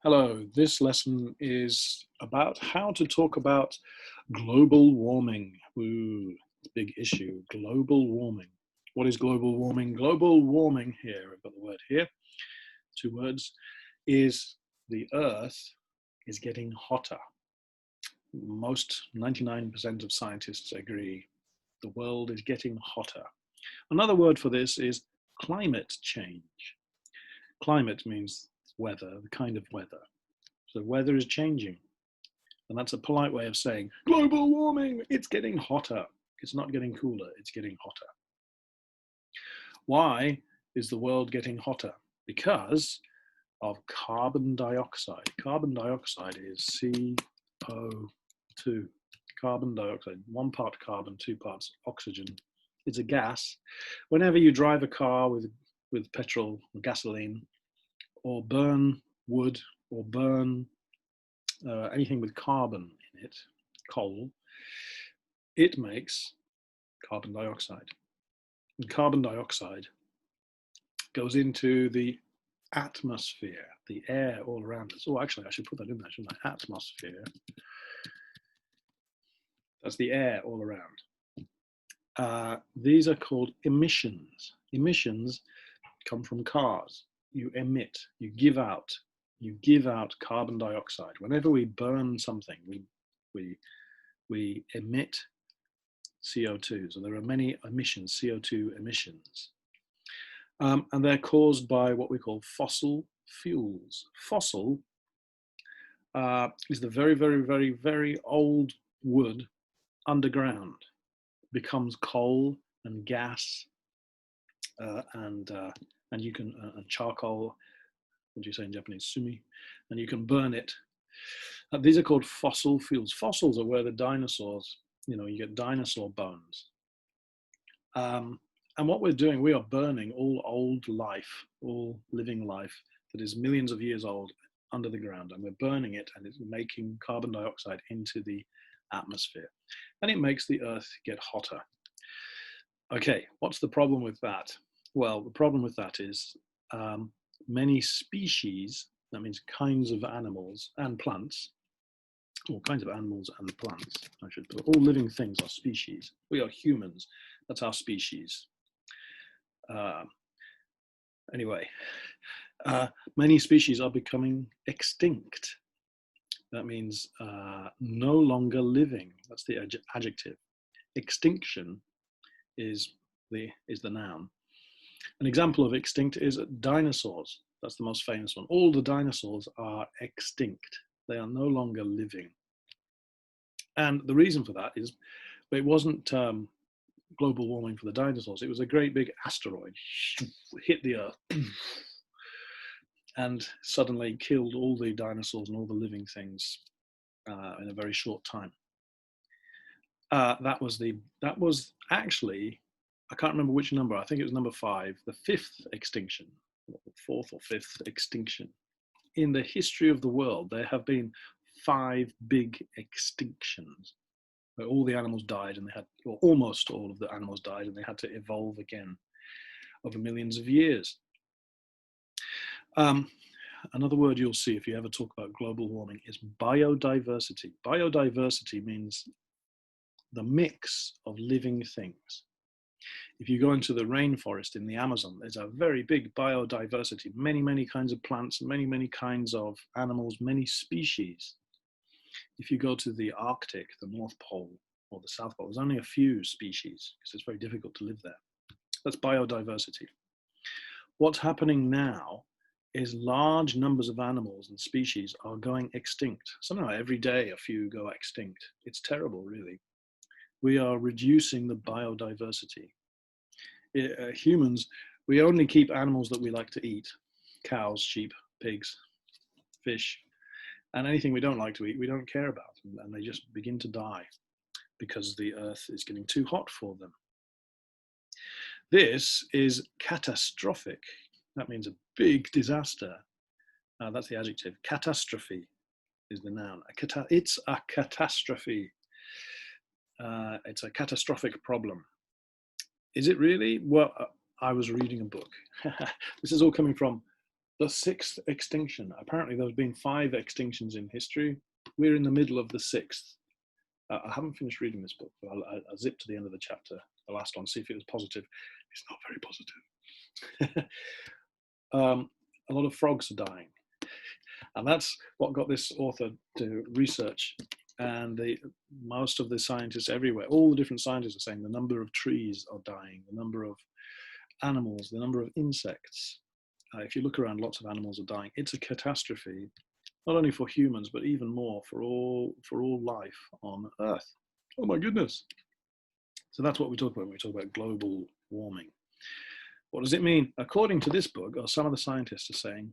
Hello, this lesson is about how to talk about global warming. Ooh, it's a big issue. Global warming. What is global warming? Global warming, here, I've got the word here, two words, is the Earth is getting hotter. Most 99% of scientists agree the world is getting hotter. Another word for this is climate change. Climate means weather, the kind of weather. So weather is changing. And that's a polite way of saying global warming, it's getting hotter. It's not getting cooler, it's getting hotter. Why is the world getting hotter? Because of carbon dioxide. Carbon dioxide is CO2. Carbon dioxide, 1 part carbon, 2 parts oxygen. It's a gas. Whenever you drive a car with petrol or gasoline, or burn wood, or burn anything with carbon in it, coal, it makes carbon dioxide. And carbon dioxide goes into the atmosphere, the air all around us. Oh, actually, I should put that in there, shouldn't I? Atmosphere. That's the air all around. These are called emissions. Emissions come from cars. You emit, you give out carbon dioxide. Whenever we burn something, we emit CO2. So there are many emissions, CO2 emissions. And they're caused by what we call fossil fuels. Fossil is the very, very, very, very old wood underground, becomes coal and gas and you can and charcoal. What do you say in Japanese? Sumi, and you can burn it. These are called fossil fuels. Fossils are where the dinosaurs, you get dinosaur bones. And what we're doing, we are burning all old life, all living life that is millions of years old under the ground, and we're burning it, and it's making carbon dioxide into the atmosphere, and it makes the Earth get hotter. Okay, what's the problem with that? Well, the problem with that is many species, that means kinds of animals and plants, all kinds of animals and plants, I should put, all living things are species. We are humans, that's our species. Anyway, many species are becoming extinct. That means no longer living. That's the adjective. Extinction is the noun. An example of extinct is dinosaurs. That's the most famous one. All the dinosaurs are extinct. They are no longer living. And the reason for that is it wasn't global warming for the dinosaurs. It was a great big asteroid hit the Earth and suddenly killed all the dinosaurs and all the living things in a very short time. That was actually, I can't remember which number. I think it was number 5, the 5th extinction, 4th or 5th extinction. In the history of the world, there have been 5 big extinctions where all the animals died, and they had, or almost all of the animals died, and they had to evolve again over millions of years. Another word you'll see if you ever talk about global warming is biodiversity. Biodiversity means the mix of living things. If you go into the rainforest in the Amazon, there's a very big biodiversity, many, many kinds of plants, many, many kinds of animals, many species. If you go to the Arctic, the North Pole, or the South Pole, there's only a few species because it's very difficult to live there. That's biodiversity. What's happening now is large numbers of animals and species are going extinct. Somehow every day a few go extinct. It's terrible, really. We are reducing the biodiversity. Humans, we only keep animals that we like to eat. Cows, sheep, pigs, fish, and anything we don't like to eat, we don't care about, and they just begin to die because the Earth is getting too hot for them. This is catastrophic. That means a big disaster. That's the adjective. Catastrophe is the noun. It's a catastrophe. It's a catastrophic problem. Is it really? Well, I was reading a book. This is all coming from The sixth extinction. Apparently there's been 5 extinctions in history. We're in the middle of the 6th. I haven't finished reading this book, but I'll zip to the end of the chapter, the last one, see if it was positive. It's not very positive. A lot of frogs are dying. And that's what got this author to research. And most of the scientists everywhere, all the different scientists are saying the number of trees are dying, the number of animals, the number of insects. If you look around, lots of animals are dying. It's a catastrophe, not only for humans, but even more for all life on Earth. Oh my goodness. So that's what we talk about when we talk about global warming. What does it mean? According to this book, or some of the scientists are saying,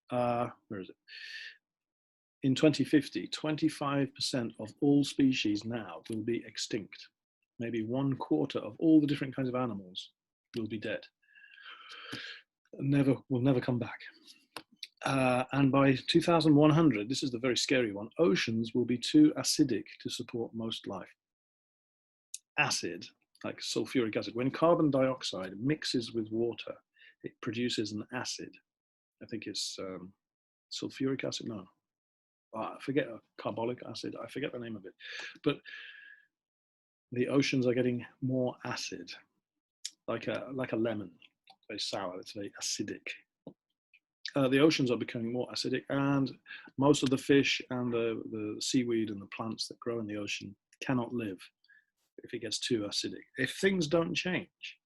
where is it? In 2050, 25% of all species now will be extinct. Maybe 1/4 of all the different kinds of animals will be dead. Will never come back. And by 2100, this is the very scary one, oceans will be too acidic to support most life. Acid, like sulfuric acid, when carbon dioxide mixes with water, it produces an acid. I think it's sulfuric acid, no. I forget, carbolic acid, I forget the name of it. But the oceans are getting more acid, like a lemon, very sour, it's very acidic. The oceans are becoming more acidic, and most of the fish and the seaweed and the plants that grow in the ocean cannot live if it gets too acidic. If things don't change,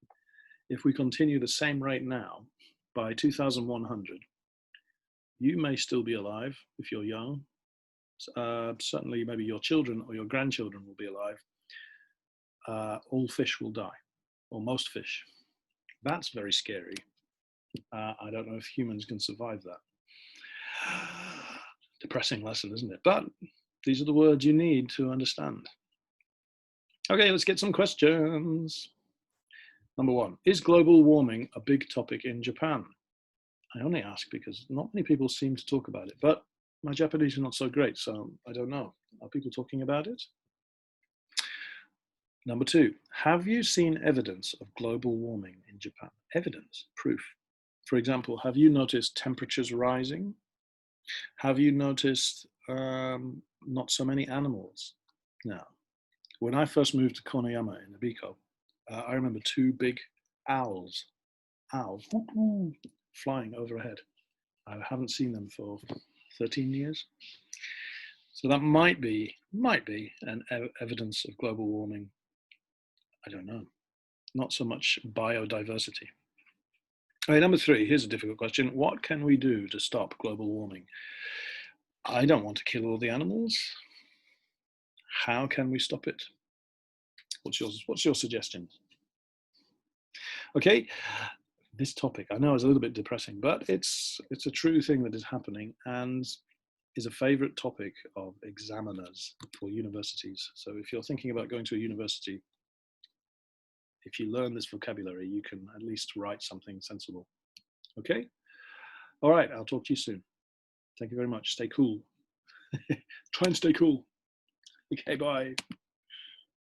if we continue the same rate now, by 2100, you may still be alive if you're young. Certainly maybe your children or your grandchildren will be alive. All fish will die, or most fish. That's very scary. I don't know if humans can survive that. Depressing lesson, isn't it? But these are the words you need to understand. Okay, let's get some questions. Number 1, is global warming a big topic in Japan? I only ask because not many people seem to talk about it, but my Japanese is not so great, so I don't know. Are people talking about it? Number 2, have you seen evidence of global warming in Japan? Evidence, proof. For example, have you noticed temperatures rising? Have you noticed not so many animals now? When I first moved to Konoyama in Ebiko, I remember 2 big owls flying overhead. I haven't seen them for 13 years. So that might be an evidence of global warming. I don't know. Not so much biodiversity. Okay, number 3, here's a difficult question. What can we do to stop global warming? I don't want to kill all the animals. How can we stop it? What's your suggestion? Okay, this topic, I know is a little bit depressing, but it's a true thing that is happening and is a favorite topic of examiners for universities. So if you're thinking about going to a university, if you learn this vocabulary, you can at least write something sensible. Okay? All right, I'll talk to you soon. Thank you very much. Stay cool. Try and stay cool. Okay, bye.